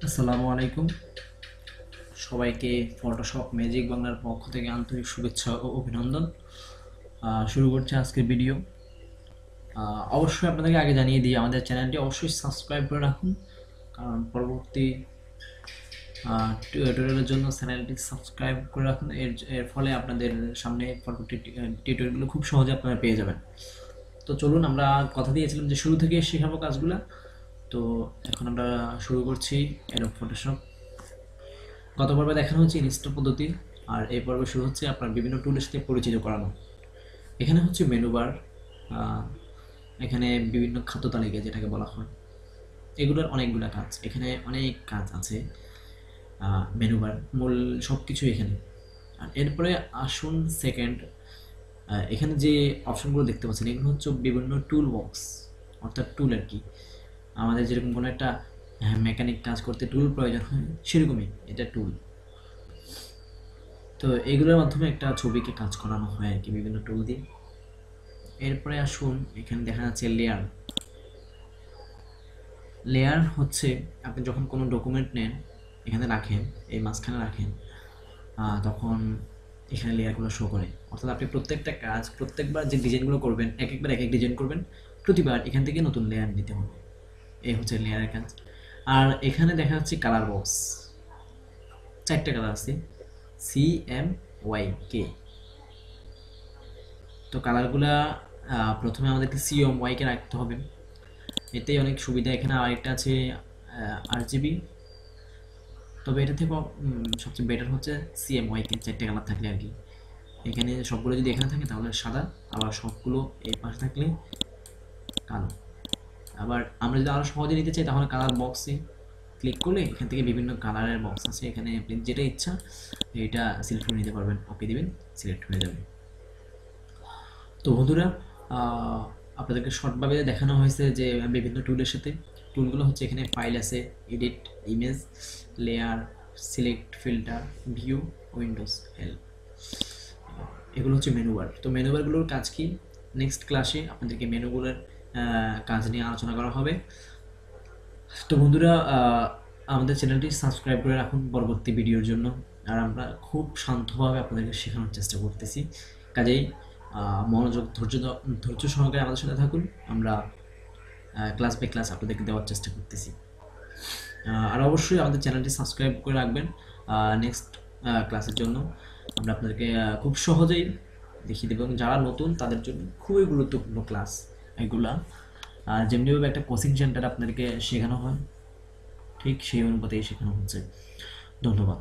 আসসালামু আলাইকুম। সবাইকে ফটোশপ ম্যাজিক বাংলার পক্ষ থেকে আন্তরিক শুভেচ্ছা ও অভিনন্দন। শুরু করছি আজকের ভিডিও। অবশ্যই আপনাদেরকে আগে জানিয়ে দিই, আমাদের চ্যানেলটি অবশ্যই সাবস্ক্রাইব করে রাখুন, কারণ পরবর্তী টিউটোরিয়ালের জন্য চ্যানেলটি সাবস্ক্রাইব করে রাখুন। এর ফলে আপনাদের সামনে পরবর্তী টিউটোরিয়ালগুলো খুব সহজে আপনারা পেয়ে যাবেন। তো চলুন, আমরা কথা দিয়েছিলাম যে শুরু থেকে শেখাবো কাজগুলো। তো এখন আমরা শুরু করছি অ্যাডোব ফটোশপ। গত পর্বে দেখানো হচ্ছে ইনস্টল পদ্ধতি, আর এই পর্বে শুরু হচ্ছে আপনার বিভিন্ন টুলের সাথে পরিচিত করানো। এখানে হচ্ছে মেনু বার, এখানে বিভিন্ন খাদ্য তালিকা যেটাকে বলা হয়, এগুলোর অনেকগুলো কাজ, এখানে অনেক কাজ আছে। মেনু বার মূল সব কিছু এখানে। আর এরপরে আসুন সেকেন্ড, এখানে যে অপশনগুলো দেখতে পাচ্ছেন এগুলো হচ্ছে বিভিন্ন টুল বক্স, অর্থাৎ টুল আর কি। আমাদের যেরকম কোনো একটা মেকানিক কাজ করতে টুল প্রয়োজন হয়, সেরকমই এটা টুল। তো এগুলোর মাধ্যমে একটা ছবিকে কাজ করানো হয় আর কি, বিভিন্ন টুল দিয়ে। এরপরে আসুন, এখানে দেখা যাচ্ছে লেয়ার। লেয়ার হচ্ছে আপনি যখন কোনো ডকুমেন্ট নেন, এখানে রাখেন, এই মাঝখানে রাখেন, তখন এখানে লেয়ারগুলো শো করে। অর্থাৎ আপনি প্রত্যেকটা কাজ, প্রত্যেকবার যে ডিজাইনগুলো করবেন, এক একবার এক এক ডিজাইন করবেন, প্রতিবার এখান থেকে নতুন লেয়ার নিতে হবে। এই হচ্ছে লেয়ারের কাজ। আর এখানে দেখা যাচ্ছে কালার বক্স, চারটে কালার আছে, CMYK। তো কালারগুলা প্রথমে আমাদেরকে CMYK রাখতে হবে, এতেই অনেক সুবিধা। এখানে আরেকটা আছে RGB, তবে এটা থেকে সবচেয়ে বেটার হচ্ছে CMYK, চারটে কালার থাকলে আর কি। এখানে সবগুলো যদি এখানে থাকে তাহলে সাদা, আবার সবগুলো এই পাশে থাকলে কালো। আবার আমরা যদি আরও সহজে নিতে চাই তাহলে কালার বক্সে ক্লিক করলে এখান থেকে বিভিন্ন কালারের বক্স আছে, এখানে আপনি যেটা ইচ্ছা এটা সিলেক্ট করে নিতে পারবেন, ওকে দিবেন, সিলেক্ট হয়ে যাবে। তো বন্ধুরা, আপনাদেরকে শর্টভাবে দেখানো হয়েছে যে বিভিন্ন টুলের সাথে, টুলগুলো হচ্ছে এখানে ফাইল আছে, edit, image, layer, select, filter, view, Windows, help, এগুলো হচ্ছে মেনু বার। তো মেনু বারগুলোর কাজ কি, নেক্সট ক্লাসে আপনাদেরকে মেনুগুলোর কাজ নিয়ে আলোচনা করা হবে। তো বন্ধুরা, আমাদের চ্যানেলটি সাবস্ক্রাইব করে রাখুন পরবর্তী ভিডিওর জন্য। আর আমরা খুব শান্তভাবে আপনাদেরকে শেখানোর চেষ্টা করতেছি, কাজেই মনোযোগ, ধৈর্য সহকারে আমাদের সাথে থাকুন। আমরা ক্লাস বাই ক্লাস আপনাদেরকে দেওয়ার চেষ্টা করতেছি। আর অবশ্যই আমাদের চ্যানেলটি সাবস্ক্রাইব করে রাখবেন নেক্সট ক্লাসের জন্য। আমরা আপনাদেরকে খুব সহজেই দেখিয়ে দেবো, এবং যারা নতুন তাদের জন্য খুবই গুরুত্বপূর্ণ ক্লাস এগুলা। যেমনিভাবে একটা কোচিং সেন্টার আপনাদেরকে শেখানো হয়, ঠিক সেই অনুপাতেই শেখানো হচ্ছে। ধন্যবাদ।